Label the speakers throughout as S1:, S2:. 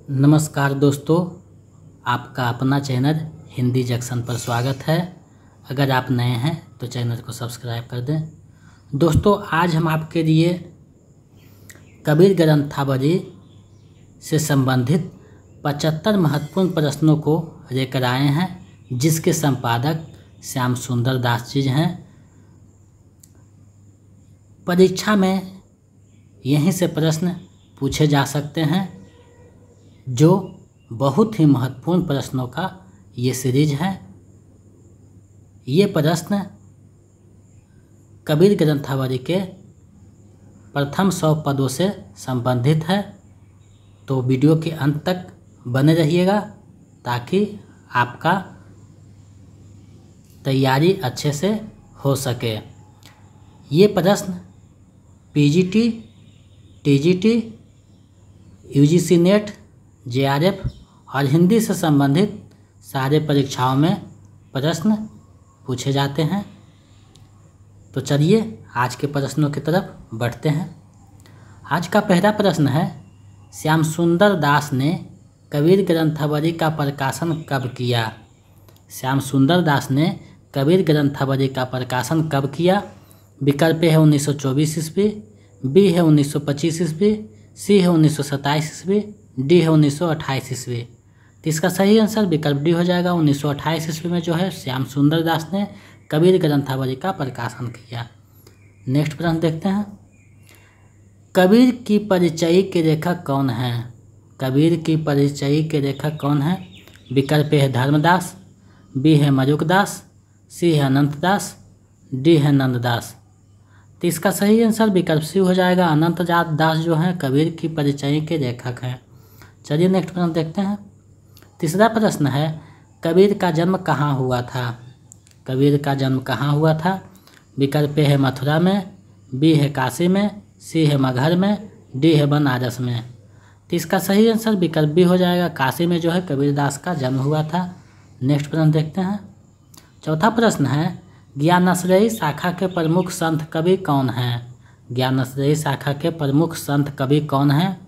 S1: नमस्कार दोस्तों, आपका अपना चैनल हिंदी जंक्शन पर स्वागत है। अगर आप नए हैं तो चैनल को सब्सक्राइब कर दें। दोस्तों, आज हम आपके लिए कबीर ग्रंथावली से संबंधित 75 महत्वपूर्ण प्रश्नों को लेकर आए हैं, जिसके संपादक श्याम सुंदर दास जी हैं। परीक्षा में यहीं से प्रश्न पूछे जा सकते हैं, जो बहुत ही महत्वपूर्ण प्रश्नों का ये सीरीज है। ये प्रश्न कबीर ग्रंथावली के प्रथम 100 पदों से संबंधित है, तो वीडियो के अंत तक बने रहिएगा ताकि आपका तैयारी अच्छे से हो सके। ये प्रश्न PGT, TGT, UGC net, JRF और हिंदी से संबंधित सारे परीक्षाओं में प्रश्न पूछे जाते हैं। तो चलिए आज के प्रश्नों की तरफ बढ़ते हैं। आज का पहला प्रश्न है, श्याम सुंदर दास ने कबीर ग्रंथावली का प्रकाशन कब किया? श्याम सुंदर दास ने कबीर ग्रंथावली का प्रकाशन कब किया? विकल्प है 1924 ईस्वी, बी है 1925 ईस्वी, सी है 1927 ईस्वी, डी है 1928 ईस्वी। तो इसका सही आंसर विकल्प डी हो जाएगा। 1928 ईस्वी में जो है श्याम सुंदर दास ने कबीर ग्रंथावली का प्रकाशन किया। नेक्स्ट प्रश्न देखते हैं। कबीर की परिचयी के लेखक कौन है? कबीर की परिचयी के लेखक कौन है? विकल्प है धर्मदास, बी है मरुकदास, सी है अनंतदास, डी है नंददास। तो इसका सही आंसर विकल्प सी हो जाएगा। अनंतदास दास जो हैं कबीर की परिचयी के लेखक हैं। चलिए नेक्स्ट प्रश्न देखते हैं। तीसरा प्रश्न है, कबीर का जन्म कहाँ हुआ था? कबीर का जन्म कहाँ हुआ था? विकल्प है मथुरा में, बी है काशी में, सी है मगहर में, डी है बनारस में। तो इसका सही आंसर विकल्प बी हो जाएगा। काशी में जो है कबीरदास का जन्म हुआ था। नेक्स्ट प्रश्न देखते हैं। चौथा प्रश्न है, ज्ञानाश्रयी शाखा के प्रमुख संत कवि कौन हैं? ज्ञानाश्रयी शाखा के प्रमुख संत कवि कौन हैं?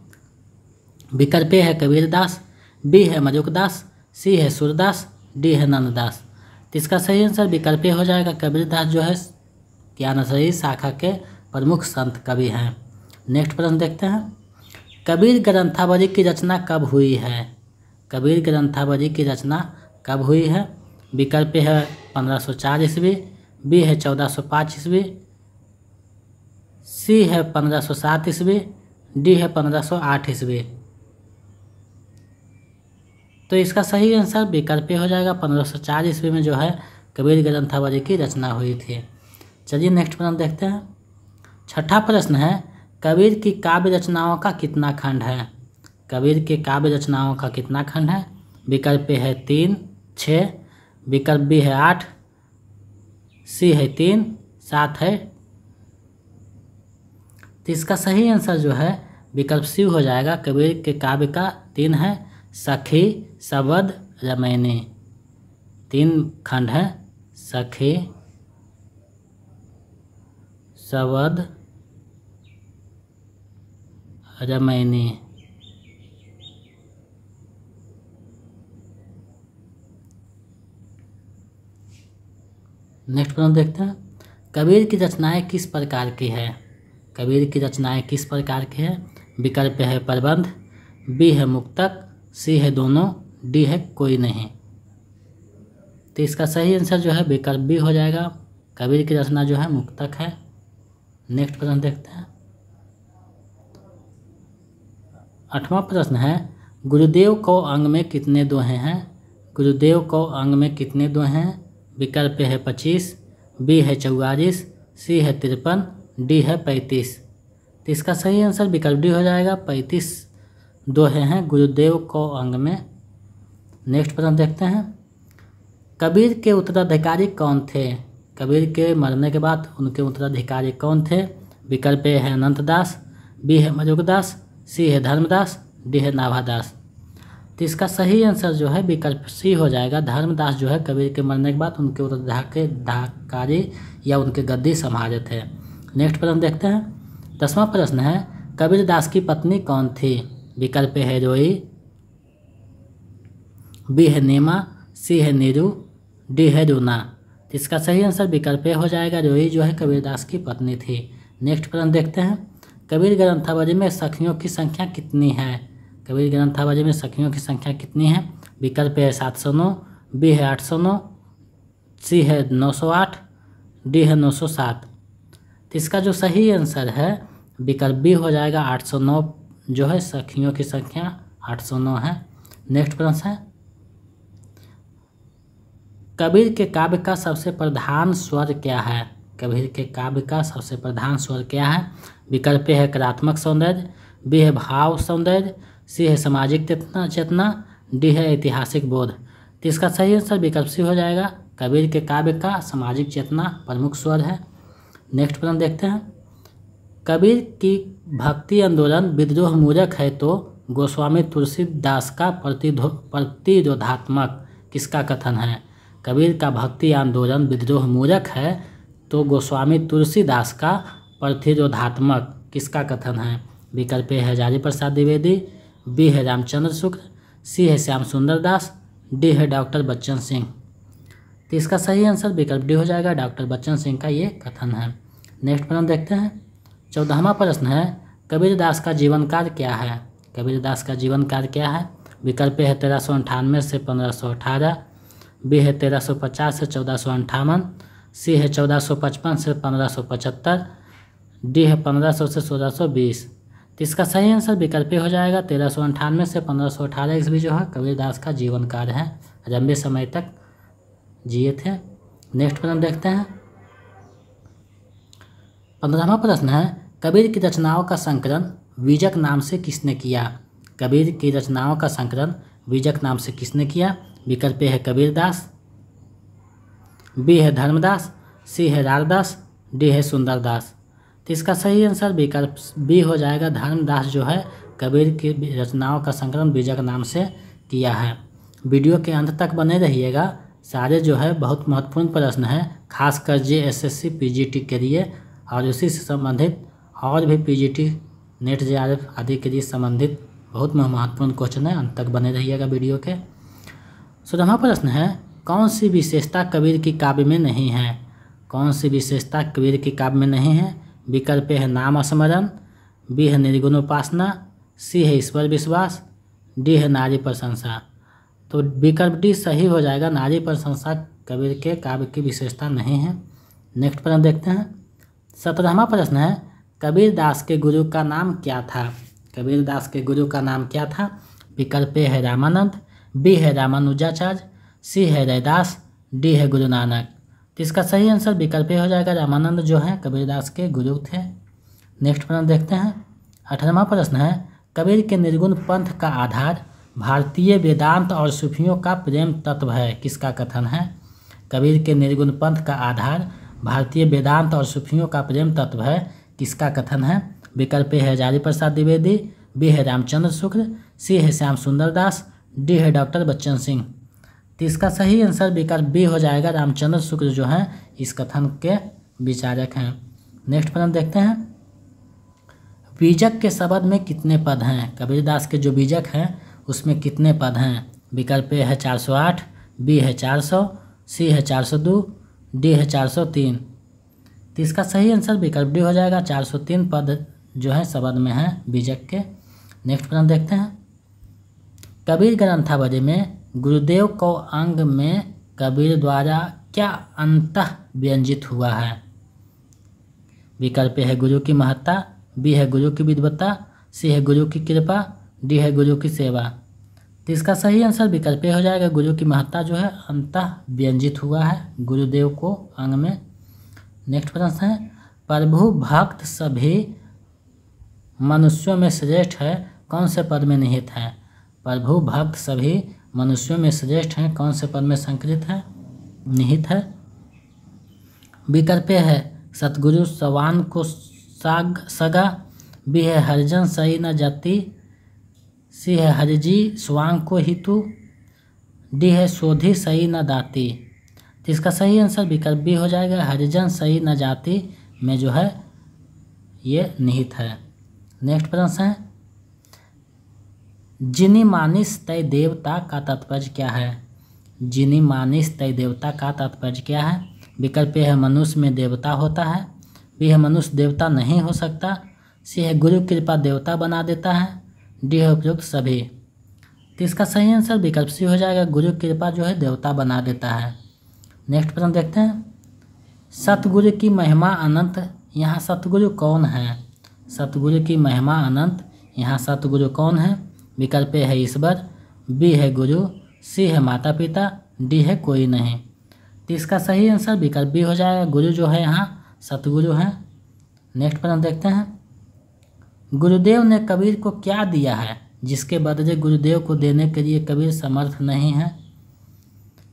S1: विकल्प है कबीरदास, बी है मरुकदास, सी है सूरदास, डी है नंददास। तो इसका सही आंसर विकल्प हो जाएगा। कबीरदास जो है ज्ञानाश्रयी शाखा के प्रमुख संत कवि हैं। नेक्स्ट प्रश्न देखते हैं। कबीर ग्रंथावली की रचना कब हुई है? कबीर ग्रंथावली की रचना कब हुई है? विकल्प है 1504 ईस्वी, बी है 1405 ईस्वी, सी है 1507 ईस्वी, डी है 1508 ईस्वी। तो इसका सही आंसर विकल्प हो जाएगा। 1504 ईस्वी में जो है कबीर ग्रंथावली की रचना हुई थी। चलिए नेक्स्ट प्रश्न देखते हैं। छठा प्रश्न है, कबीर की काव्य रचनाओं का कितना खंड है? कबीर के काव्य रचनाओं का कितना खंड है? विकल्प है 3, 6, विकल्प बी है 8, सी है 3, 7 है। तो इसका सही आंसर जो है विकल्प सी हो जाएगा। कबीर के काव्य का 3 है, सखी, सबद, रमैनी। 3 खंड है, सखी, सबद, रमैनी। नेक्स्ट प्रश्न देखते हैं। कबीर की रचनाएं किस प्रकार की है? कबीर की रचनाएं किस प्रकार की है? विकल्प है प्रबंध, बी है मुक्तक, सी है दोनों, डी है कोई नहीं। तो इसका सही आंसर जो है विकल्प बी हो जाएगा। कबीर की रचना जो है मुक्तक है। नेक्स्ट प्रश्न देखते हैं। 8वां प्रश्न है, गुरुदेव को अंग में कितने दोहे हैं? गुरुदेव को अंग में कितने दोहे हैं? विकल्प है 25, बी है 44, सी है 53, डी है 35। तो इसका सही आंसर विकल्प डी हो जाएगा। 35 दोहे हैं गुरुदेव को अंग में। नेक्स्ट प्रश्न देखते हैं। कबीर के उत्तराधिकारी कौन थे? कबीर के मरने के बाद उनके उत्तराधिकारी कौन थे? विकल्प है अनंतदास, बी है मरुकदास, सी है धर्मदास, डी है नाभादास। तो इसका सही आंसर जो है विकल्प सी हो जाएगा। धर्मदास जो है कबीर के मरने के बाद उनके उत्तराधिकारी या उनके गद्दी संभाले थे। नेक्स्ट प्रश्न देखते हैं। 10वां प्रश्न है, कबीरदास की पत्नी कौन थी? विकल्प है रोई, बी है नीमा, सी है नीरू, डी है रूना। तो इसका सही आंसर विकल्प ए हो जाएगा। रोई जो है कबीरदास की पत्नी थी। नेक्स्ट प्रश्न देखते हैं, कबीर ग्रंथावली में सखियों की संख्या कितनी है? कबीर ग्रंथावली में सखियों की संख्या कितनी है? विकल्प है 709, बी है 809, सी है 908, डी है 907। तो इसका जो सही आंसर है विकल्प बी हो जाएगा। 809 जो है सखियों की संख्या 809 है। नेक्स्ट प्रश्न है, कबीर के काव्य का सबसे प्रधान स्वर क्या है? कबीर के काव्य का सबसे प्रधान स्वर क्या है? विकल्प है कलात्मक सौंदर्य, बी है भाव सौंदर्य, सी है सामाजिक चेतना, डी है ऐतिहासिक बोध। तो इसका सही आंसर विकल्प सी हो जाएगा। कबीर के काव्य का सामाजिक चेतना प्रमुख स्वर है। नेक्स्ट प्रश्न देखते हैं, कबीर की भक्ति आंदोलन विद्रोह मूरख है तो गोस्वामी तुलसीदास का प्रतिरोधात्मक किसका कथन है? कबीर का भक्ति आंदोलन विद्रोह मूरख है तो गोस्वामी तुलसीदास का प्रतिरोधात्मक किसका कथन है? विकल्प है हजारी प्रसाद द्विवेदी, बी है रामचंद्र शुक्ल, सी है श्याम सुंदर दास, डी है डॉक्टर बच्चन सिंह। तो इसका सही आंसर विकल्प डी हो जाएगा। डॉक्टर बच्चन सिंह का ये कथन है। नेक्स्ट प्रश्न देखते हैं, 14वां प्रश्न है, कबीरदास का जीवन कार्य क्या है? कबीरदास का जीवन कार्य क्या है? विकल्प है 1398 से 1518, बी है 1350 से 1458, सी है 1455 से 1575, डी है 1500 से 1620। तो इसका सही आंसर विकल्प हो जाएगा। 1398 से 1518 ईस्वी जो है कबीरदास का जीवन कार्य है। लंबे समय तक जिए थे। नेक्स्ट प्रश्न देखते हैं, 15वां प्रश्न है, कबीर की रचनाओं का संकलन विजक नाम से किसने किया? कबीर की रचनाओं का संकलन विजक नाम से किसने किया? विकल्प है कबीरदास, बी है धर्मदास, सी है रारदास, डी है सुंदरदास। तो इसका सही आंसर विकल्प बी हो जाएगा। धर्मदास जो है कबीर की रचनाओं का संकलन विजक नाम से किया है। वीडियो के अंत तक बने रहिएगा, सारे जो है बहुत महत्वपूर्ण प्रश्न है, खासकर JSSC PGT के लिए और उसी से संबंधित और भी PGT नेट JRF आदि के लिए संबंधित बहुत महत्वपूर्ण क्वेश्चन है। अंत तक बने रहिएगा वीडियो के। 16वां प्रश्न है, कौन सी विशेषता कबीर की काव्य में नहीं है? कौन सी विशेषता कबीर की काव्य में नहीं है? विकल्प है नाम स्मरण, बी है निर्गुण उपासना, सी है ईश्वर विश्वास, डी है नारी प्रशंसा। तो विकल्प डी सही हो जाएगा। नारी प्रशंसा कबीर के काव्य की विशेषता नहीं है। नेक्स्ट प्रश्न देखते हैं, 17वां प्रश्न है, कबीरदास के गुरु का नाम क्या था? कबीरदास के गुरु का नाम क्या था? विकल्प है रामानंद, बी है रामानुजाचार्य, सी है रैदास, डी है गुरु नानक। तो इसका सही आंसर विकल्प हो जाएगा। रामानंद जो है कबीरदास के गुरु थे। नेक्स्ट प्रश्न देखते हैं, 18वां प्रश्न है, कबीर के निर्गुण पंथ का आधार भारतीय वेदांत और सूफियों का प्रेम तत्व है किसका कथन है? कबीर के निर्गुण पंथ का आधार भारतीय वेदांत और सूफियों का प्रेम तत्व है किसका कथन है? विकल्प है हजारी प्रसाद द्विवेदी, बी है रामचंद्र शुक्ल, सी है श्याम सुंदर दास, डी है डॉक्टर बच्चन सिंह। तो इसका सही आंसर विकल्प बी हो जाएगा। रामचंद्र शुक्ल जो हैं इस कथन के विचारक हैं। नेक्स्ट प्रश्न देखते हैं, बीजक के शब्द में कितने पद हैं? कबीरदास के जो बीजक हैं उसमें कितने पद हैं? विकल्प ए है 408, बी है 400, सी है 402, डी है 403। तो इसका सही आंसर विकल्प डी हो जाएगा। 403 पद जो है शब्द में हैं बीजक के। नेक्स्ट प्रश्न देखते हैं, कबीर ग्रंथावली में गुरुदेव को अंग में कबीर द्वारा क्या अंतः व्यंजित हुआ है? विकल्प है गुरु की महत्ता, बी है गुरु की विद्वत्ता, सी है गुरु की कृपा, डी है गुरु की सेवा। तो इसका सही आंसर विकल्प हो जाएगा। गुरु की महत्ता जो है अंतः व्यंजित हुआ है गुरुदेव को अंग में। नेक्स्ट प्रश्न है, प्रभु भक्त सभी मनुष्यों में श्रेष्ठ है कौन से पद में निहित है? प्रभु भक्त सभी मनुष्यों में श्रेष्ठ हैं कौन से पद में संकलित है निहित है? विकल्प है सतगुरु सवान को सगा, बी है हरिजन सही न जाति, सी है हरिजी स्वांग को हितु, डी है शोधी सही न दाती। तो इसका सही आंसर विकल्प बी हो जाएगा। हरिजन सही न जाति में जो है ये निहित है। नेक्स्ट प्रश्न है, जिनि मानिस तय देवता का तात्पर्य क्या है? जिनि मानिस तय देवता का तात्पर्य क्या है? विकल्प ए है मनुष्य में देवता होता है, बी है मनुष्य देवता नहीं हो सकता, सी है गुरु कृपा देवता बना देता है, डी है उपयुक्त सभी। तो इसका सही आंसर विकल्प सी हो जाएगा, गुरु कृपा जो है देवता बना देता है। नेक्स्ट प्रश्न देखते हैं। सतगुरु की महिमा अनंत, यहाँ सतगुरु कौन है? सतगुरु की महिमा अनंत, यहाँ सतगुरु कौन है? विकल्प ए है ईश्वर, बी है गुरु, सी है माता पिता, डी है कोई नहीं। तो इसका सही आंसर विकल्प बी हो जाएगा, गुरु जो है यहाँ सतगुरु हैं। नेक्स्ट प्रश्न देखते हैं। गुरुदेव ने कबीर को क्या दिया है जिसके बदले गुरुदेव को देने के लिए कबीर समर्थ नहीं है?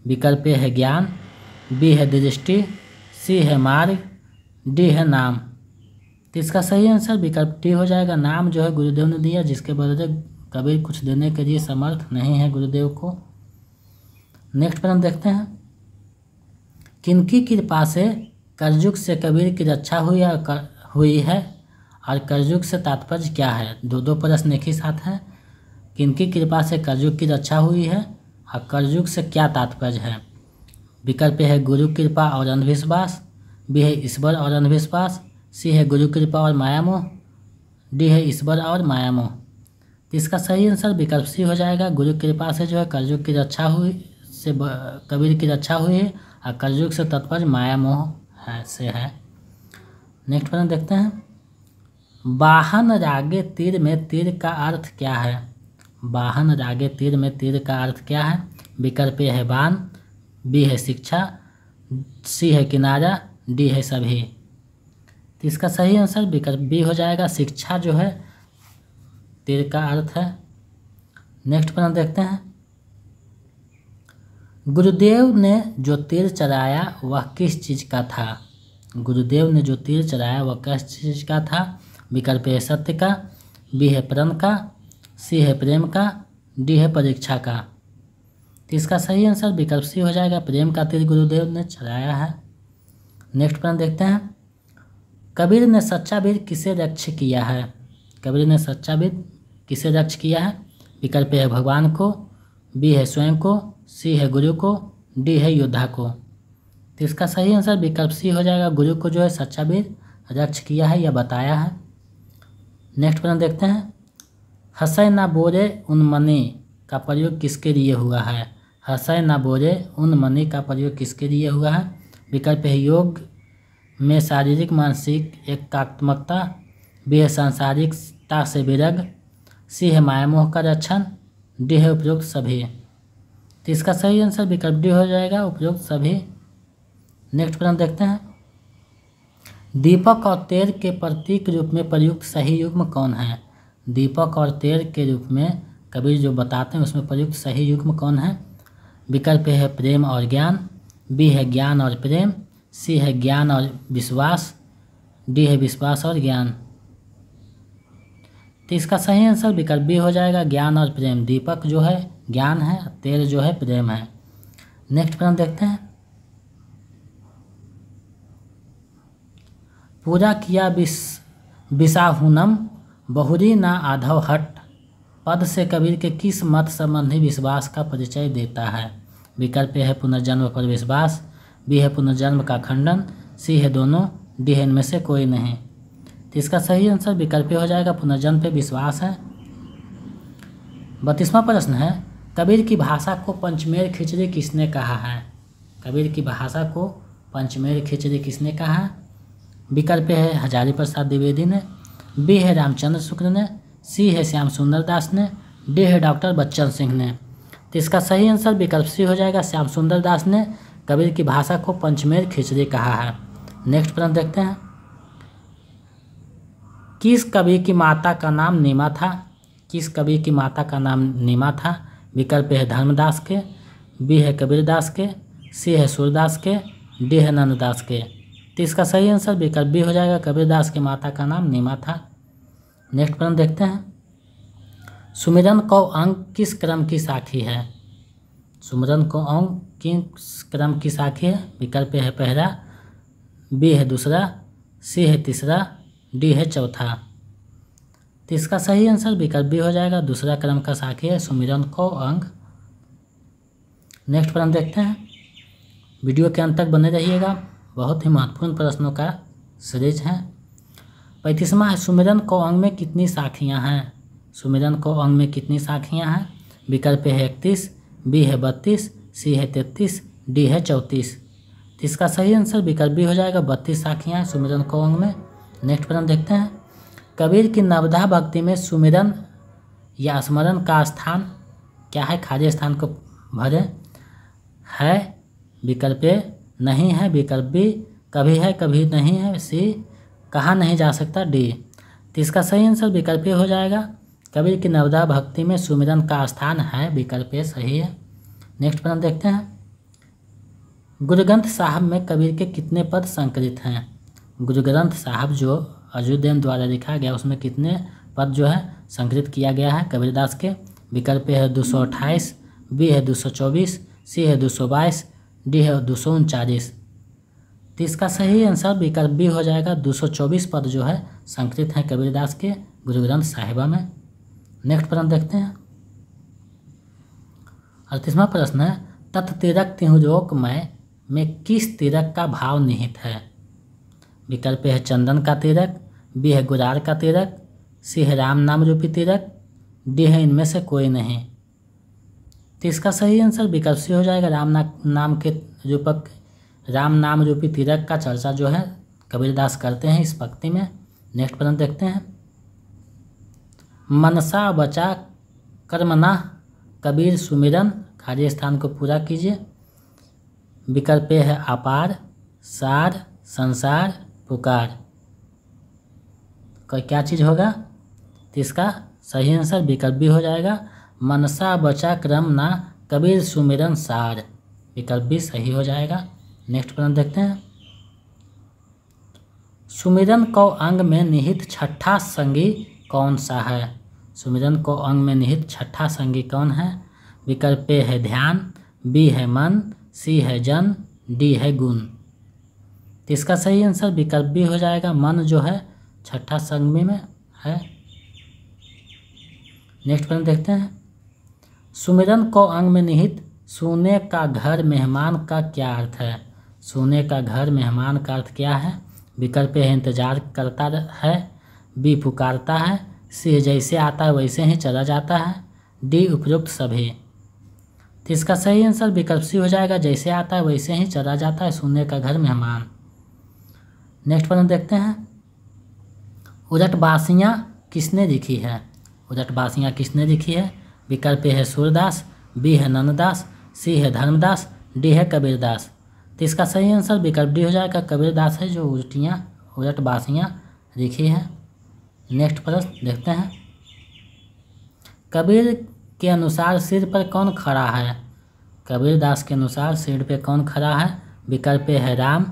S1: विकल्प ए है ज्ञान, बी है दृष्टि, सी है मार्ग, डी है नाम। तो इसका सही आंसर विकल्प डी हो जाएगा, नाम जो है गुरुदेव ने दिया जिसके बदले कबीर कुछ देने के लिए समर्थ नहीं है गुरुदेव को। नेक्स्ट प्रश्न देखते हैं। किनकी कृपा से कलयुग से कबीर की रक्षा हुई है और कलयुग से तात्पर्य क्या है? दो प्रश्न एक ही साथ हैं। किनकी कृपा से कलयुग की रक्षा हुई है और कलयुग से क्या तात्पर्य है? विकल्प है गुरु कृपा और अंधविश्वास, बी है ईश्वर और अंधविश्वास, सी है गुरु कृपा और मायामोह, डी है ईश्वर और मायामोह। तो इसका सही आंसर विकल्प सी हो जाएगा, गुरु कृपा से जो है कलयुग की रक्षा हुई से कबीर की रक्षा हुई है और कलयुग से तात्पर्य मायामोह है से है। नेक्स्ट प्रश्न देखते हैं। वाहन रागे तीर में तीर का अर्थ क्या है? वाहन रागे तीर में तीर का अर्थ क्या है? विकल्प ए है बाण, बी है शिक्षा, सी है किनारा, डी है सभी। तो इसका सही आंसर विकल्प बी हो जाएगा, शिक्षा जो है तीर का अर्थ है। नेक्स्ट प्रश्न देखते हैं। गुरुदेव ने जो तीर चलाया वह किस चीज़ का था? गुरुदेव ने जो तीर चलाया वह किस चीज़ का था? विकल्प है सत्य का, बी है प्रण का, सी है प्रेम का, डी है परीक्षा का। तो इसका सही आंसर विकल्प सी हो जाएगा, प्रेम का तीर गुरुदेव ने चलाया है। नेक्स्ट प्रश्न देखते हैं। कबीर ने सच्चा वीर किसे रक्ष किया है? कबीर ने सच्चा वीर किसे रक्ष किया है? विकल्प है भगवान को, बी है स्वयं को, सी है गुरु को, डी है योद्धा को। तो इसका सही आंसर विकल्प सी हो जाएगा, गुरु को जो है सच्चा वीर रक्ष किया है या बताया है। नेक्स्ट प्रश्न देखते हैं। हंसै ना बोरे उन मनी का प्रयोग किसके लिए हुआ है? हंसै ना बोरे उन मनी का प्रयोग किसके लिए हुआ है? विकल्प है योग में शारीरिक मानसिक एकात्मकता, बी है सांसारिकता से विरग, सी है मायामोह का रक्षण, डी है उपयुक्त सभी। तो इसका सही आंसर विकल्प डी हो जाएगा, उपयुक्त सभी। नेक्स्ट प्रश्न देखते हैं। दीपक और तेल के प्रतीक रूप में प्रयुक्त सही युग्म कौन है? दीपक और तेल के रूप में कबीर जो बताते हैं उसमें प्रयुक्त सही युग्म कौन है? विकल्प है प्रेम और ज्ञान, बी है ज्ञान और प्रेम, सी है ज्ञान और विश्वास, डी है विश्वास और ज्ञान। तो इसका सही आंसर विकल्प बी हो जाएगा, ज्ञान और प्रेम। दीपक जो है ज्ञान है, तेल जो है प्रेम है। नेक्स्ट प्रश्न देखते हैं। पूरा किया विसाहुनम बहुरी ना आधव हट पद से कबीर के किस मत संबंधी विश्वास का परिचय देता है? विकल्प है पुनर्जन्म पर विश्वास, बी है पुनर्जन्म का खंडन, सी है दोनों, डी है इनमें से कोई नहीं। तो इसका सही आंसर विकल्प हो जाएगा, पुनर्जन्म पे विश्वास है। 32वां प्रश्न है। कबीर की भाषा को पंचमेर खिचड़ी किसने कहा है? कबीर की भाषा को पंचमेर खिचड़ी किसने कहा है? विकल्प है हजारी प्रसाद द्विवेदी ने, बी है रामचंद्र शुक्ल ने, सी है श्याम सुंदर दास ने, डी है डॉक्टर बच्चन सिंह ने। तो इसका सही आंसर विकल्प सी हो जाएगा, श्याम सुंदर दास ने कबीर की भाषा को पंचमेर खिचड़ी कहा है। नेक्स्ट प्रश्न देखते हैं। किस कवि की माता का नाम नीमा था? किस कवि की माता का नाम नीमा था? विकल्प है धर्मदास के, बी है कबीरदास के, सी है सूरदास के, डी है नंददास के। तो इसका सही आंसर विकल्प बी हो जाएगा, कबीरदास की माता का नाम नीमा था। नेक्स्ट प्रश्न देखते हैं। सुमिरन को अंक किस क्रम की साखी है? सुमिरन को अंक किस क्रम की साखी है? विकल्प है पहला, बी है दूसरा, सी है तीसरा, डी है चौथा। तो इसका सही आंसर विकल्प बी हो जाएगा, दूसरा क्रम का साखी है सुमिरन को अंग। नेक्स्ट प्रश्न देखते हैं, वीडियो के अंत तक बने रहिएगा, बहुत ही महत्वपूर्ण प्रश्नों का सीरीज है। 35वां है, सुमिरन को अंग में कितनी साखियां हैं? सुमिरन को अंग में कितनी साखियां हैं? विकल्प है 31, बी है 32, सी है 33, डी है 34। तो इसका सही आंसर विकल्प बी हो जाएगा, 32 साखियां हैं सुमिरन को अंग में। नेक्स्ट प्रश्न देखते हैं, कबीर की नवधा भक्ति में सुमिरन या स्मरण का स्थान क्या है? खाली स्थान को भरे। है विकल्प ए नहीं है, विकल्प बी कभी है कभी नहीं है, सी कहा नहीं जा सकता, डी। तो इसका सही आंसर विकल्प ए हो जाएगा, कबीर की नवधा भक्ति में सुमिरन का स्थान है, विकल्प ए सही है। नेक्स्ट प्रश्न देखते हैं, गुरु ग्रंथ साहब में कबीर के कितने पद संकलित हैं? गुरु ग्रंथ साहब जो अजूद्दीन द्वारा लिखा गया उसमें कितने पद जो है संकलित किया गया है कबीरदास के? विकल्प है 228, बी है 224, सी है 222, डी है 239। तो इसका सही आंसर विकल्प बी हो जाएगा, 224 पद जो है संकलित हैं कबीरदास के गुरु ग्रंथ साहिबा में। नेक्स्ट प्रश्न देखते हैं, 38वां प्रश्न है, तत्तिरक तिहुरोकमय में किस तिरक का भाव निहित है? विकल्प है चंदन का तिरक, बी है गुरार का तिरक, सी है राम नाम रूपी तिरक, डी है इनमें से कोई नहीं। तो इसका सही आंसर विकल्प सी हो जाएगा, राम नाम रूपी तिरक का चर्चा जो है कबीरदास करते हैं इस भक्ति में। नेक्स्ट प्रश्न देखते हैं, मनसा बचा कर्मना कबीर सुमिरन, खाली स्थान को पूरा कीजिए। विकल्प है अपार, सार, संसार, पुकार। कोई क्या चीज़ होगा? तो इसका सही आंसर विकल्प भी हो जाएगा, मनसा बचा क्रम ना कबीर सुमिरन सार, विकल्प भी सही हो जाएगा। नेक्स्ट प्रश्न देखते हैं, सुमिरन को अंग में निहित छठा संगी कौन सा है? सुमिरन को अंग में निहित छठा संगी कौन है? विकल्प ए है ध्यान, बी है मन, सी है जन, डी है गुण। तो इसका सही आंसर विकल्प बी हो जाएगा, मन जो है छठा संगी में है। नेक्स्ट प्रश्न देखते हैं, सुमिरन को अंग में निहित सोने का घर मेहमान का क्या अर्थ है? सोने का घर मेहमान का अर्थ क्या है? विकल्प है इंतजार करता है, बी पुकारता है, सी जैसे आता है वैसे ही चला जाता है, डी उपयुक्त सभी। तो इसका सही आंसर विकल्प सी हो जाएगा, जैसे आता है वैसे ही चला जाता है सोने का घर मेहमान। नेक्स्ट प्रश्न देखते हैं, उजट बासियाँ किसने लिखी है? उजट बासियाँ किसने लिखी है? विकल्प है सूरदास, बी है नंददास, सी है धर्मदास, डी है कबीरदास। तो इसका सही आंसर विकल्प डी हो जाएगा, कबीरदास है जो उजट बासियाँ लिखी है। नेक्स्ट प्रश्न देखते हैं, कबीर के अनुसार सिर पर कौन खड़ा है? कबीरदास के अनुसार सिर पे कौन खड़ा है? विकल्प है राम,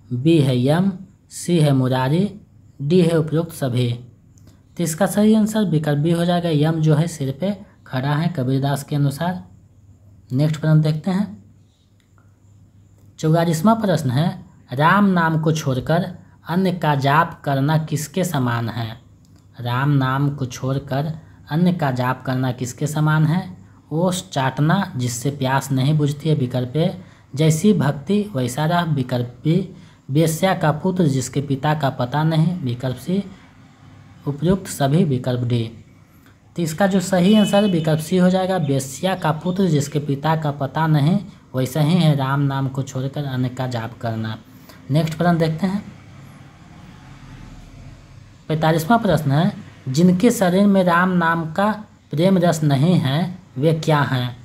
S1: बी है यम, सी है मुरारी, डी है उपयुक्त सभी। तो इसका सही आंसर विकल्प बी हो जाएगा, यम जो है सिर पे खड़ा है कबीरदास के अनुसार। नेक्स्ट प्रश्न देखते हैं, 44वां प्रश्न है, राम नाम को छोड़कर अन्य का जाप करना किसके समान है? राम नाम को छोड़कर अन्य का जाप करना किसके समान है? ओस चाटना जिससे प्यास नहीं बुझती है, विकल्प ए जैसी भक्ति वैसा राह, विकल्प बी वेश्या का पुत्र जिसके पिता का पता नहीं, विकल्प सी उपयुक्त सभी, विकल्प डी। तो इसका जो सही आंसर विकल्प सी हो जाएगा, वेश्या का पुत्र जिसके पिता का पता नहीं वैसा ही है राम नाम को छोड़कर अन्य का जाप करना। नेक्स्ट प्रश्न देखते हैं, 45वां प्रश्न है, जिनके शरीर में राम नाम का प्रेम रस नहीं है वे क्या हैं?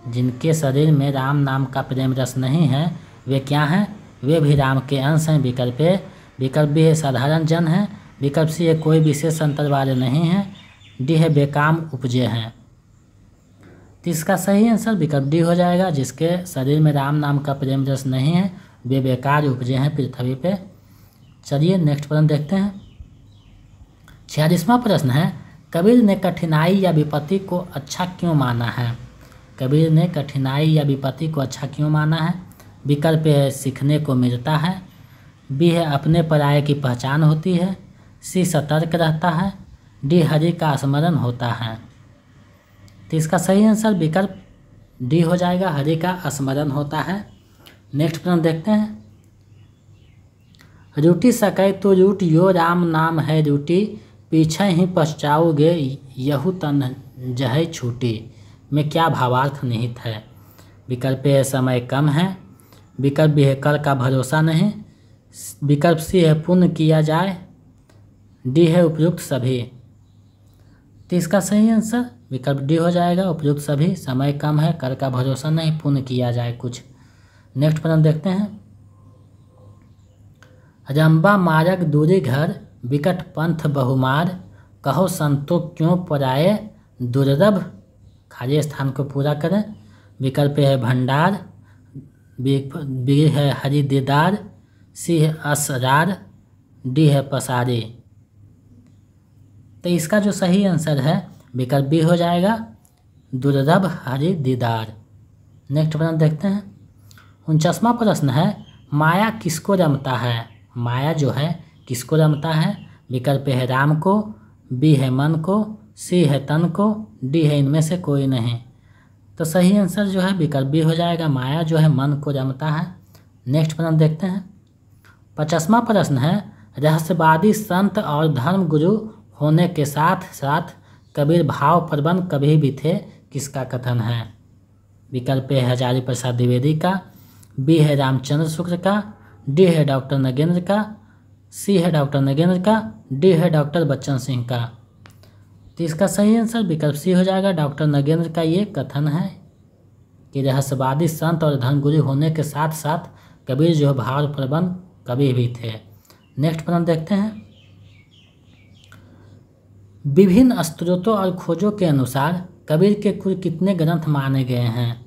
S1: जिनके शरीर में राम नाम का प्रेम रस नहीं है वे क्या हैं? वे भी राम के अंश हैं, विकल्प ए, विकल्प बी है साधारण जन है, विकल्प सी है कोई विशेष अंतर वाले नहीं हैं, डी है बेकाम उपजे हैं। तो इसका सही आंसर विकल्प डी हो जाएगा, जिसके शरीर में राम नाम का प्रेम रस नहीं है वे बेकार उपजे हैं पृथ्वी पे। चलिए नेक्स्ट प्रश्न देखते हैं, 46वां प्रश्न है, कबीर ने कठिनाई या विपत्ति को अच्छा क्यों माना है? कबीर ने कठिनाई या विपत्ति को अच्छा क्यों माना है? विकल्प है सीखने को मिलता है, बी है अपने पराये की पहचान होती है, सी सतर्क रहता है, डी हरि का स्मरण होता है। तो इसका सही आंसर विकल्प डी हो जाएगा, हरि का स्मरण होता है। नेक्स्ट प्रश्न देखते हैं। रूटी सकै तो रूट यो राम नाम है रूटी, पीछे ही पछताओगे यहू तन जहै छूटी, में क्या भावार्थ निहित है? विकल्प ए समय कम है, विकल्प बी है कल का भरोसा नहीं, विकल्प सी है पुण्य किया जाए, डी है उपयुक्त सभी। तो इसका सही आंसर विकल्प डी हो जाएगा, उपयुक्त सभी। समय कम है, कल का भरोसा नहीं, पुण्य किया जाए कुछ। नेक्स्ट प्रश्न देखते हैं। रंबा मार्ग दूरी घर, विकट पंथ बहुमार, कहो संतो क्यों पराए दुर्लभ, खाली स्थान को पूरा करें। विकल्प है भंडार, बी है हरि दीदार, सी है असरार, डी है पसारी। तो इसका जो सही आंसर है विकल्प बी हो जाएगा, दुर्लभ हरि दीदार। नेक्स्ट प्रश्न देखते हैं। 49वां प्रश्न है, माया किसको रमता है? माया जो है किसको रमता है? विकल्प है राम को, बी है मन को, सी है तन को, डी है इनमें से कोई नहीं। तो सही आंसर जो है विकल्प बी हो जाएगा, माया जो है मन को रमता है। नेक्स्ट प्रश्न देखते हैं। 50वां प्रश्न है, रहस्यवादी संत और धर्म गुरु होने के साथ साथ कबीर भाव प्रबंध कभी भी थे, किसका कथन है? विकल्प है हजारी प्रसाद द्विवेदी का, बी है रामचंद्र शुक्ल का, डी है डॉक्टर नगेंद्र का, सी है डॉक्टर नगेंद्र का, डी है डॉक्टर बच्चन सिंह का। तो इसका सही आंसर विकल्प सी हो जाएगा, डॉक्टर नगेंद्र का ये कथन है कि रहस्यवादी संत और धर्मगुरु होने के साथ साथ कबीर जो भाव प्रबंध कभी भी थे। नेक्स्ट प्रश्न देखते हैं। विभिन्न स्त्रोतों और खोजों के अनुसार कबीर के कुल कितने ग्रंथ माने गए हैं?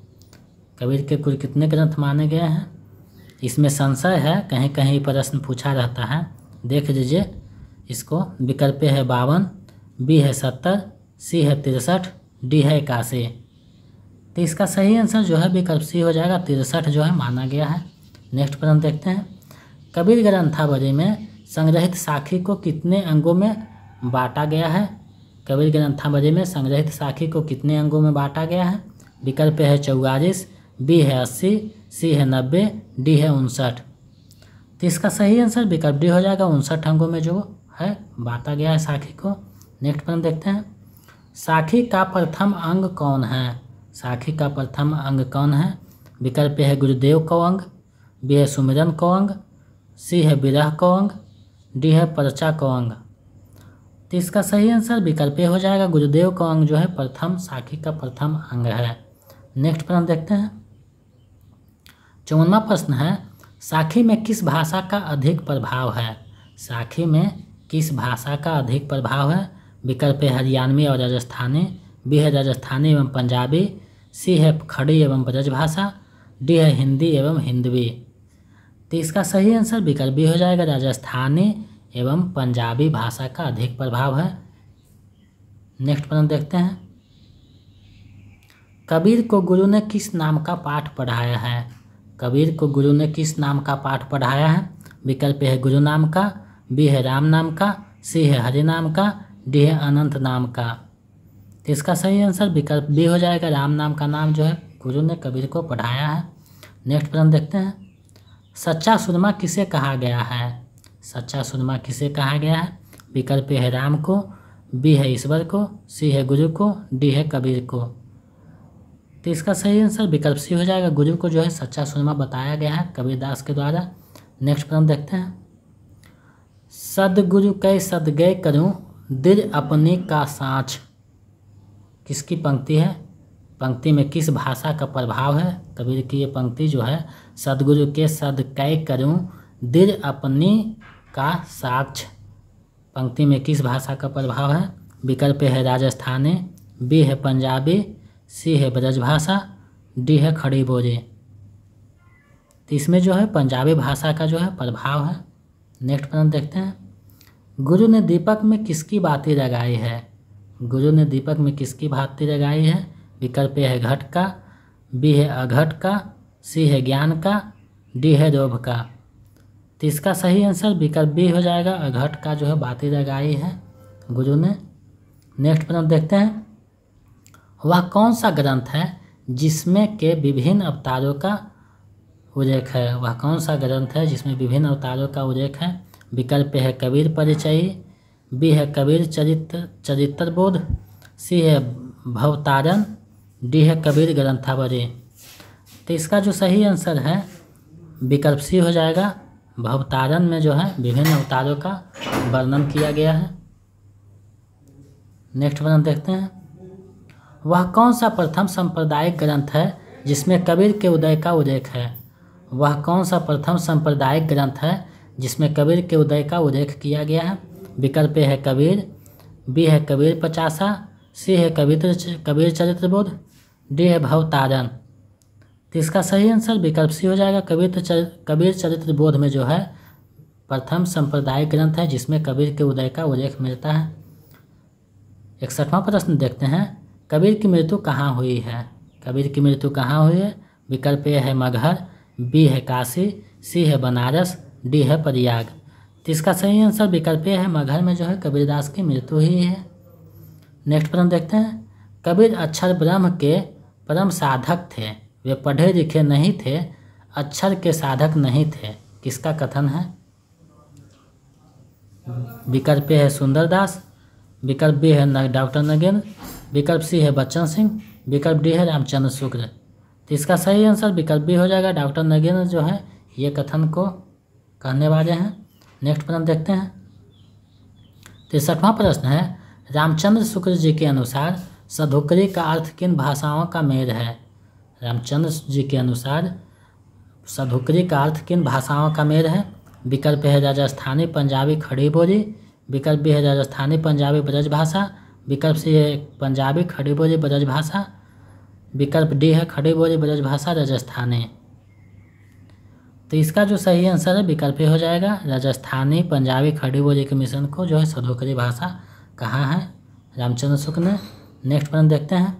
S1: कबीर के कुल कितने ग्रंथ माने गए हैं? इसमें संशय है, कहीं कहीं प्रश्न पूछा रहता है, देख लीजिए इसको। विकल्प है 52, बी है 70, सी है 63, डी है 81। तो इसका सही आंसर जो है विकल्प सी हो जाएगा, 63 जो है माना गया है। नेक्स्ट प्रश्न देखते हैं। कबीर ग्रंथावली में संग्रहित साखी को कितने अंगों में बांटा गया है? कबीर ग्रंथावली में संग्रहित साखी को कितने अंगों में बांटा गया है? विकल्प है 44, बी है 80, सी है 90, डी है 59। तो इसका सही आंसर विकल्प डी हो जाएगा, 59 अंगों में जो है बांटा गया है साखी को। नेक्स्ट प्रश्न देखते हैं। साखी का प्रथम अंग कौन है? साखी का प्रथम अंग कौन है? विकल्प है गुरुदेव को अंग, बी है सुमिरन को अंग, सी है विरह को अंग, डी है पर्चा को अंग। तो इसका सही आंसर विकल्प हो जाएगा, गुरुदेव को अंग जो है प्रथम साखी का प्रथम अंग है। नेक्स्ट प्रश्न देखते हैं। 54वां प्रश्न है, साखी में किस भाषा का अधिक प्रभाव है? साखी में किस भाषा का अधिक प्रभाव है? विकल्प है हरियाणवी और राजस्थानी, बी है राजस्थानी एवं पंजाबी, सी है खड़ी एवं ब्रज भाषा, डी है हिंदी एवं हिंदवी। तो इसका सही आंसर विकल्प बी हो जाएगा, राजस्थानी एवं पंजाबी भाषा का अधिक प्रभाव है। नेक्स्ट प्रश्न देखते हैं। कबीर को गुरु ने किस नाम का पाठ पढ़ाया है? कबीर को गुरु ने किस नाम का पाठ पढ़ाया है? विकल्प है गुरु नाम का, बी है राम नाम का, सी है हरि नाम का, डी है अनंत नाम का। तो इसका सही आंसर विकल्प बी हो जाएगा, राम नाम का नाम जो है गुरु ने कबीर को पढ़ाया है। नेक्स्ट प्रश्न देखते हैं। सच्चा सुरमा किसे कहा गया है? सच्चा सुरमा किसे कहा गया है? विकल्प है राम को, बी है ईश्वर को, सी है गुरु को, डी है कबीर को। तो इसका सही आंसर विकल्प सी हो जाएगा, गुरु को जो है सच्चा सुरमा बताया गया है कबीरदास के द्वारा। नेक्स्ट प्रश्न देखते हैं। सदगुरु कै सदगय करूं दिल अपनी का साँच, किसकी पंक्ति है? पंक्ति में किस भाषा का प्रभाव है? कबीर की ये पंक्ति जो है, सदगुरु के सदकय करूं दिल अपनी का साक्ष, पंक्ति में किस भाषा का प्रभाव है? विकल्प है राजस्थानी, बी है पंजाबी, सी है ब्रजभाषा, डी है खड़ी बोली। तो इसमें जो है पंजाबी भाषा का जो है प्रभाव है। नेक्स्ट प्रश्न देखते हैं। गुरु ने दीपक में किसकी बाती लगाई है? गुरु ने दीपक में किसकी बाती लगाई है? विकल्प है घट का, बी है अघट का, सी है ज्ञान का, डी है लोभ का। तो इसका सही आंसर विकल्प बी हो जाएगा, अघट का जो है बाती लगाई है गुरु ने नेक्स्ट प्रश्न देखते हैं, वह कौन सा ग्रंथ है जिसमें के विभिन्न अवतारों का उल्लेख है? वह कौन सा ग्रंथ है जिसमें विभिन्न अवतारों का उल्लेख है? विकल्प है कबीर परिचयी, बी है कबीर चरित्र बोध, सी है भवतारण, डी है कबीर ग्रंथावली। तो इसका जो सही आंसर है विकल्प सी हो जाएगा। भवतारण में जो है विभिन्न अवतारों का वर्णन किया गया है। नेक्स्ट प्रश्न देखते हैं, वह कौन सा प्रथम सांप्रदायिक ग्रंथ है जिसमें कबीर के उदय का उल्लेख है? वह कौन सा प्रथम सांप्रदायिक ग्रंथ है जिसमें कबीर के उदय का उल्लेख किया गया है? विकल्प है कबीर, बी है कबीर पचासा, सी है कबीर चरित्रबोध, डी है भवतारण। तो इसका सही आंसर विकल्प सी हो जाएगा। कबीर चरित्रबोध में जो है प्रथम सांप्रदायिक ग्रंथ है जिसमें कबीर के उदय का उल्लेख मिलता है। 61वां प्रश्न देखते हैं, कबीर की मृत्यु कहाँ हुई है? कबीर की मृत्यु कहाँ हुई है? विकल्प ए है मगहर, बी है काशी, सी है बनारस, डी है प्रयाग। तो इसका सही आंसर विकल्प ए है, मगहर में जो है कबीरदास की मृत्यु हुई है। नेक्स्ट प्रश्न देखते हैं, कबीर अक्षर ब्रह्म के परम साधक थे, वे पढ़े लिखे नहीं थे, अक्षर के साधक नहीं थे, किसका कथन है? विकल्प ए है सुंदरदास, विकल्प बी है डॉक्टर नगेंद्र, विकल्प सी है बच्चन सिंह, विकल्प डी है रामचंद्र शुक्ल। तो इसका सही आंसर विकल्प बी हो जाएगा। डॉक्टर नगेंद्र जो है ये कथन को कहने वाले हैं। नेक्स्ट प्रश्न देखते हैं, 63वां प्रश्न है, रामचंद्र शुक्ल जी के अनुसार सधुकरी का अर्थ किन भाषाओं का मेल है? रामचंद्र जी के अनुसार सधुकरी का अर्थ किन भाषाओं का मेल है? विकल्प है राजस्थानी पंजाबी खड़ी बोली, विकल्प बी है राजस्थानी पंजाबी ब्रज भाषा, विकल्प सी है पंजाबी खड़ी बोली ब्रज भाषा, विकल्प डी है खड़ी बोली ब्रज भाषा राजस्थानी। तो इसका जो सही आंसर है विकल्प हो जाएगा। राजस्थानी पंजाबी खड़ी बोली के मिश्रण को जो है सधुकरी भाषा कहा है रामचंद्र शुक्ल ने। नेक्स्ट प्रश्न देखते हैं,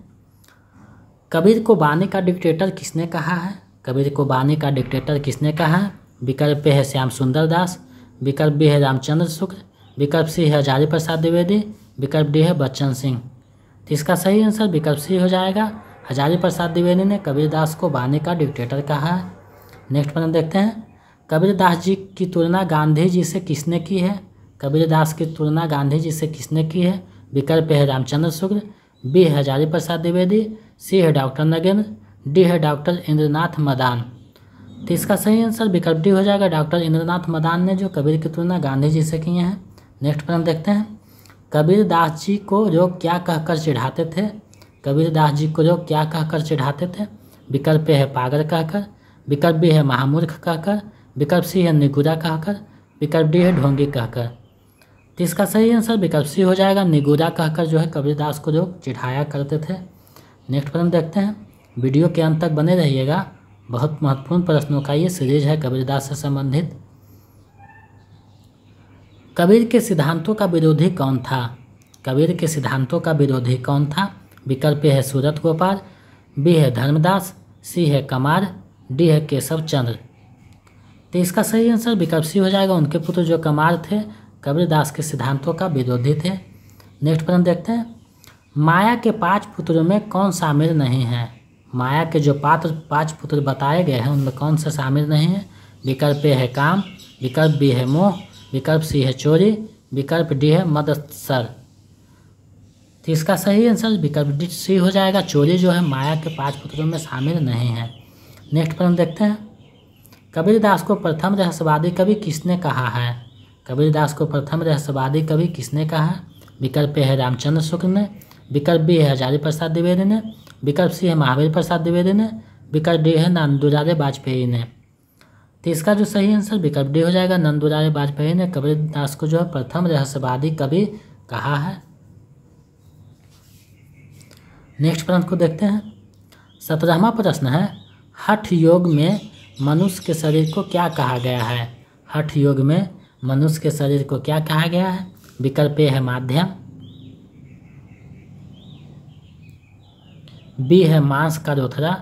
S1: कबीर को बानी का डिक्टेटर किसने कहा है? कबीर को बानी का डिक्टेटर किसने कहा है? विकल्प है श्याम सुंदर दास, विकल्प बी है रामचंद्र शुक्ल, विकल्प सी है हजारी प्रसाद द्विवेदी, विकल्प डी है बच्चन सिंह। तो इसका सही आंसर विकल्प सी हो जाएगा। हजारी प्रसाद द्विवेदी ने कबीरदास को बानी का डिक्टेटर कहा है। नेक्स्ट प्रश्न देखते हैं, कबीरदास जी की तुलना गांधी जी से किसने की है? कबीरदास की तुलना गांधी जी से किसने की है? विकल्प है रामचंद्र शुक्ल, बी है हजारी प्रसाद द्विवेदी, सी है डॉक्टर नगेंद्र, डी है डॉक्टर इंद्रनाथ मदान। तो इसका सही आंसर विकल्प डी हो जाएगा। डॉक्टर इंद्रनाथ मदान ने जो कबीर की तुलना गांधी जी से किए हैं। नेक्स्ट प्रश्न देखते हैं, कबीरदास जी को लोग क्या कहकर चिढ़ाते थे? कबीरदास जी को लोग क्या कहकर चिढ़ाते थे? विकल्प है पागल कहकर, विकल्प बी है महामूर्ख कहकर, विकल्प सी है निगुरा कहकर, विकल्प डी है ढोंगी कहकर। तो इसका सही आंसर विकल्प सी हो जाएगा। निगुरा कहकर जो है कबीरदास को लोग चिढ़ाया करते थे। नेक्स्ट प्रश्न देखते हैं, वीडियो के अंत तक बने रहिएगा, बहुत महत्वपूर्ण प्रश्नों का ये सीरीज है कबीरदास से संबंधित। कबीर के सिद्धांतों का विरोधी कौन था? कबीर के सिद्धांतों का विरोधी कौन था? विकल्प है सूरत गोपाल, बी है धर्मदास, सी है कमार, डी है केशव चंद्र। तो इसका सही आंसर विकल्प सी हो जाएगा। उनके पुत्र जो कमार थे कबीरदास के सिद्धांतों का विरोधी थे। नेक्स्ट प्रश्न देखते हैं, माया के 5 पुत्रों में कौन शामिल नहीं है? माया के जो 5 पुत्र बताए गए हैं उनमें कौन सा शामिल नहीं है? विकल्प ए है काम, विकल्प बी है मोह, विकल्प सी है चोरी, विकल्प डी है मदसर। तो इसका सही आंसर विकल्प डी सी हो जाएगा। चोरी जो है माया के 5 पुत्रों में शामिल नहीं है। नेक्स्ट प्रश्न देखते हैं, कबीरदास को प्रथम रहस्यवादी कवि किसने कहा है? कबीरदास को प्रथम रहस्यवादी कवि किसने कहा है? विकल्प ए है रामचंद्र शुक्ल ने, विकल्प बी है हजारी प्रसाद द्विवेदी ने, विकल्प सी है महावीर प्रसाद द्विवेदी ने, विकल्प डी है नंदुलाल वाजपेयी ने। तो इसका जो सही आंसर विकल्प डी हो जाएगा। नंदुलाल वाजपेयी ने कबीरदास को जो है प्रथम रहस्यवादी कवि कहा है। नेक्स्ट प्रश्न को देखते हैं, 17वां प्रश्न है, हठ योग में मनुष्य के शरीर को क्या कहा गया है? हठ योग में मनुष्य के शरीर को क्या कहा गया है? विकल्प ए है माध्यम, बी है मांस का रोथरा,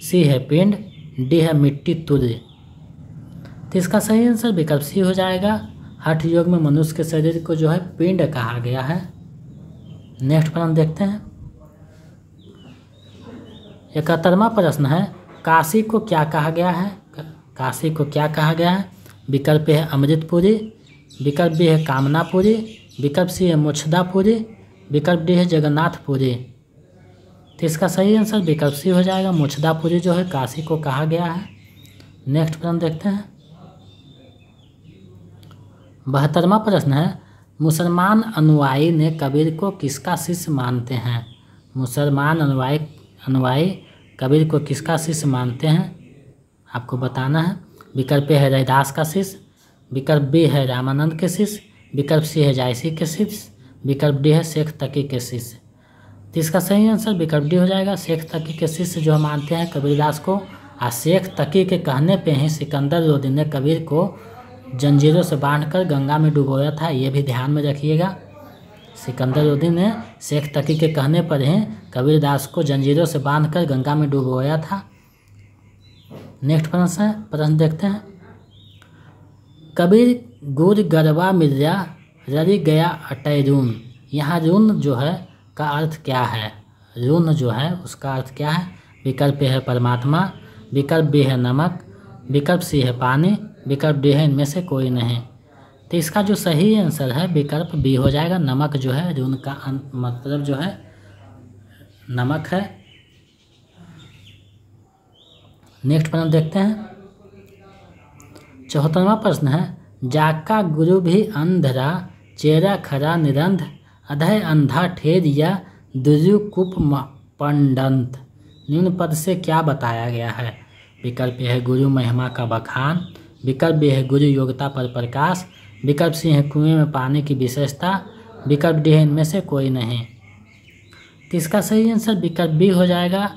S1: सी है पिंड, डी है मिट्टी तुल्य। तो इसका सही आंसर विकल्प सी हो जाएगा। हठ योग में मनुष्य के शरीर को जो है पिंड कहा गया है। नेक्स्ट प्रश्न देखते हैं। 71वां प्रश्न है, काशी को क्या कहा गया है? काशी को क्या कहा गया है? विकल्प है अमृतपुरी, विकल्प बी है कामनापुरी, विकल्प सी है मोक्षदापुरी, विकल्प डी है जगन्नाथपुरी। तो इसका सही आंसर विकल्प सी हो जाएगा, मोक्षदापुरी जो है काशी को कहा गया है। नेक्स्ट प्रश्न देखते हैं। 72वां प्रश्न है, मुसलमान अनुयायी ने कबीर को किसका शिष्य मानते हैं? मुसलमान अनुयायी कबीर को किसका शिष्य मानते हैं आपको बताना है। विकल्प ए है रैदास का शिष्य, विकल्प बी है रामानंद के शिष्य, विकल्प सी है जायसी के शिष्य, विकल्प डी है शेख तकी के शिष्य। तो इसका सही आंसर विकल्प डी हो जाएगा, शेख तकी के शिष्य जो मानते हैं कबीरदास को। और शेख तकी के कहने पे ही सिकंदर लोदी ने कबीर को जंजीरों से बांधकर गंगा में डुबोया था, ये भी ध्यान में रखिएगा। सिकंदर लोदी ने शेख तकी के कहने पर ही कबीरदास को जंजीरों से बांधकर गंगा में डुबोया था। नेक्स्ट प्रश्न देखते हैं। कबीर गुर गरबा मिर्जा ररी गया अटैरून, यहाँ रून जो है का अर्थ क्या है? रून जो है उसका अर्थ क्या है? विकल्प ए है परमात्मा, विकल्प बी है नमक, विकल्प सी है पानी, विकल्प डी है इनमें से कोई नहीं। तो इसका जो सही आंसर है विकल्प बी हो जाएगा, नमक जो है रून का मतलब जो है नमक है। नेक्स्ट प्रश्न देखते हैं। 74वां प्रश्न है, जाका गुरु भी अंधरा चेरा खरा निरंध अधय अंधा ठेर या दुर्युकुप पंडंत, निम्न पद से क्या बताया गया है? विकल्प ए है गुरु महिमा का बखान, विकल्प बी है गुरु योग्यता पर प्रकाश, विकल्प सी है कुएं में पानी की विशेषता, विकल्प डी है इनमें से कोई नहीं। तो इसका सही आंसर विकल्प बी हो जाएगा,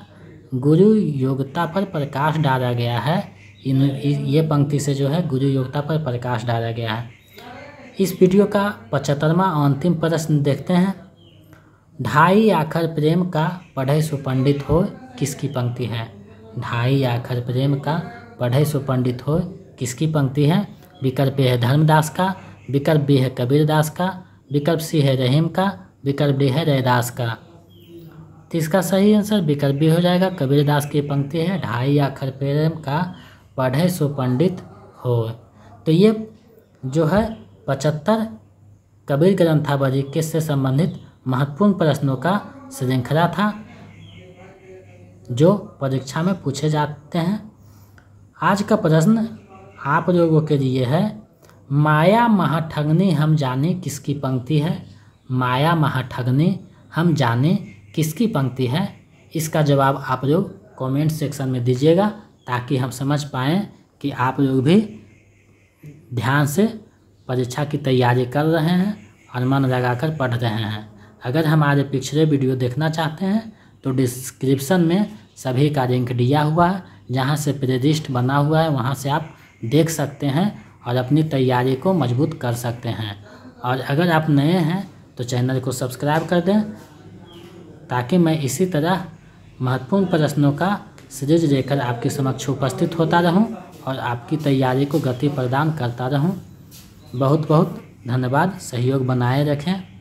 S1: गुरु योग्यता पर प्रकाश डाला गया है। ये पंक्ति से जो है गुरु योग्यता पर प्रकाश डाला गया है। इस वीडियो का 75वां अंतिम प्रश्न देखते हैं। ढाई आखर प्रेम का पढ़े सो पंडित हो, किसकी पंक्ति है? ढाई आखर प्रेम का पढ़े सो पंडित हो, किसकी पंक्ति है? विकल्प ए है धर्मदास का, विकल्प बी है कबीरदास का, विकल्प सी है रहीम का, विकल्प डी है रैदास का। तो इसका सही आंसर विकल्प बी हो जाएगा, कबीरदास की पंक्ति है, ढाई आखर प्रेम का पढ़े सो पंडित हो। तो ये जो है 75 कबीर ग्रंथावली से संबंधित महत्वपूर्ण प्रश्नों का श्रृंखला था जो परीक्षा में पूछे जाते हैं। आज का प्रश्न आप लोगों के लिए है, माया महाठगनी हम जाने किसकी पंक्ति है? माया महाठगनी हम जाने किसकी पंक्ति है? इसका जवाब आप लोग कमेंट सेक्शन में दीजिएगा ताकि हम समझ पाएँ कि आप लोग भी ध्यान से परीक्षा की तैयारी कर रहे हैं और मन लगाकर पढ़ रहे हैं। अगर हमारे पिछले वीडियो देखना चाहते हैं तो डिस्क्रिप्शन में सभी का लिंक दिया हुआ है, जहां से प्लेलिस्ट बना हुआ है, वहां से आप देख सकते हैं और अपनी तैयारी को मजबूत कर सकते हैं। और अगर आप नए हैं तो चैनल को सब्सक्राइब कर दें ताकि मैं इसी तरह महत्वपूर्ण प्रश्नों का सीरीज लेकर आपके समक्ष उपस्थित होता रहूं और आपकी तैयारी को गति प्रदान करता रहूं। बहुत बहुत धन्यवाद। सहयोग बनाए रखें।